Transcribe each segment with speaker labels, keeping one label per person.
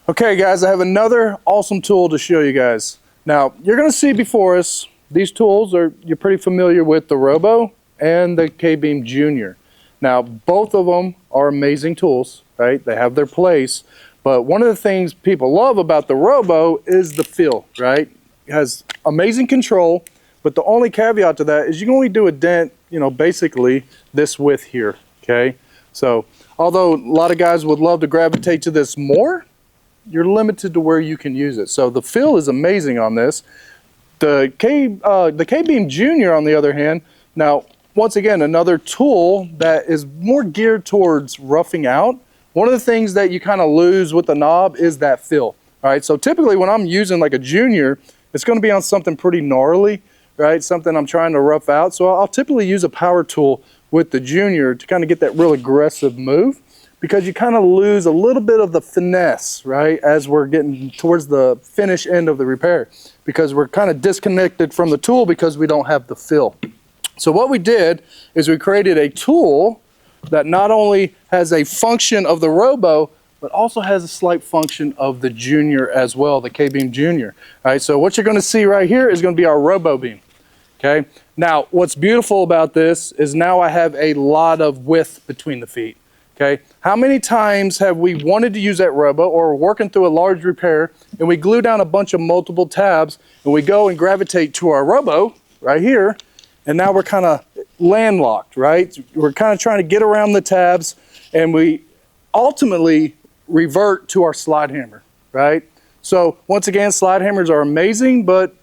Speaker 1: Okay guys, I have another awesome tool to show you guys. Now, you're going to see before us, these tools you're pretty familiar with the Robo and the K-Beam Junior. Now, both of them are amazing tools, right? They have their place, but one of the things people love about the Robo is the feel, right? It has amazing control, but the only caveat to that is you can only do a dent, basically this width here, okay? So, although a lot of guys would love to gravitate to this more, you're limited to where you can use it. So the feel is amazing on this. The K-Beam Junior, on the other hand, now, once again, another tool that is more geared towards roughing out. One of the things that you kind of lose with the knob is that feel, right? So typically when I'm using like a Junior, it's going to be on something pretty gnarly, right? Something I'm trying to rough out. So I'll typically use a power tool with the Junior to kind of get that real aggressive move, because you kind of lose a little bit of the finesse, right, as we're getting towards the finish end of the repair, because we're kind of disconnected from the tool because we don't have the feel. So what we did is we created a tool that not only has a function of the Robo, but also has a slight function of the Junior as well, the K-Beam Junior. All right, so what you're going to see right here is going to be our Robo Beam. Okay, now what's beautiful about this is now I have a lot of width between the feet. Okay, how many times have we wanted to use that Robo, or we're working through a large repair and we glue down a bunch of multiple tabs and we go and gravitate to our Robo right here, and now we're kind of landlocked, right? We're kind of trying to get around the tabs and we ultimately revert to our slide hammer, right? So once again, slide hammers are amazing, but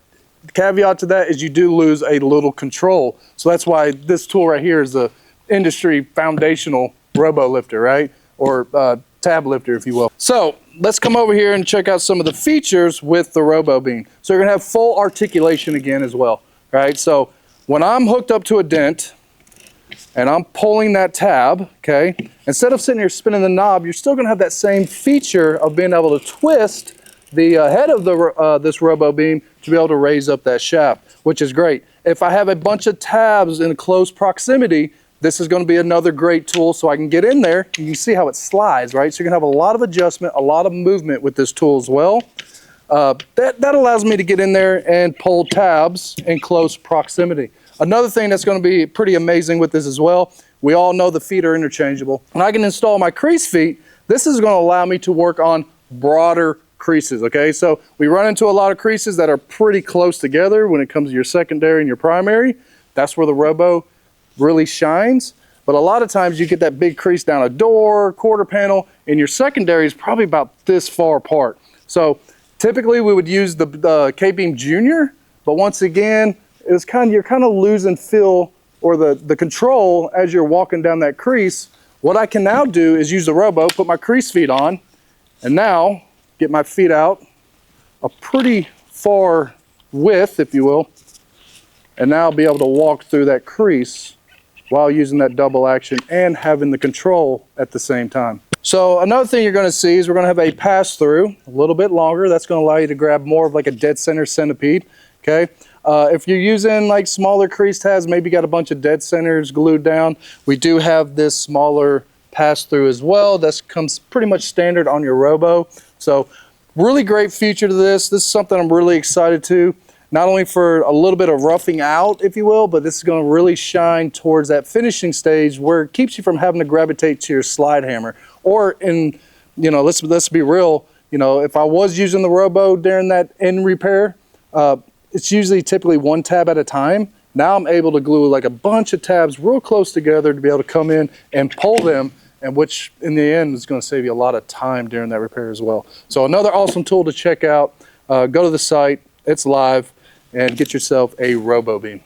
Speaker 1: the caveat to that is you do lose a little control. So that's why this tool right here is the industry foundational Robo lifter, right? Or tab lifter, if you will. So let's come over here and check out some of the features with the Robo Beam. So you're gonna have full articulation again as well, right? So when I'm hooked up to a dent and I'm pulling that tab, okay, instead of sitting here spinning the knob, you're still gonna have that same feature of being able to twist the head of the this Robo Beam to be able to raise up that shaft, which is great. If I have a bunch of tabs in close proximity, this is going to be another great tool, so I can get in there and you see how it slides, right? So you're going to have a lot of adjustment, a lot of movement with this tool as well. That allows me to get in there and pull tabs in close proximity. Another thing that's going to be pretty amazing with this as well, we all know the feet are interchangeable. When I can install my crease feet, this is going to allow me to work on broader creases, okay? So we run into a lot of creases that are pretty close together when it comes to your secondary and your primary. That's where the Robo really shines. But a lot of times you get that big crease down a door, quarter panel, and your secondary is probably about this far apart. So typically we would use the K-Beam Junior, but once again, you're kind of losing feel or the control as you're walking down that crease. What I can now do is use the Robo, put my crease feet on, and now get my feet out a pretty far width, if you will, and now I'll be able to walk through that crease while using that double action and having the control at the same time. So another thing you're going to see is we're going to have a pass through, a little bit longer. That's going to allow you to grab more of like a dead center centipede, okay? If you're using like smaller crease tabs, maybe you got a bunch of dead centers glued down, we do have this smaller pass through as well. That comes pretty much standard on your Robo. So really great feature to this. This is something I'm really excited to. Not only for a little bit of roughing out, if you will, but this is going to really shine towards that finishing stage where it keeps you from having to gravitate to your slide hammer. Or let's be real, if I was using the Robo during that end repair, it's usually typically one tab at a time. Now I'm able to glue like a bunch of tabs real close together to be able to come in and pull them, and which in the end is going to save you a lot of time during that repair as well. So another awesome tool to check out. Go to the site, it's live, and get yourself a Robo Beam.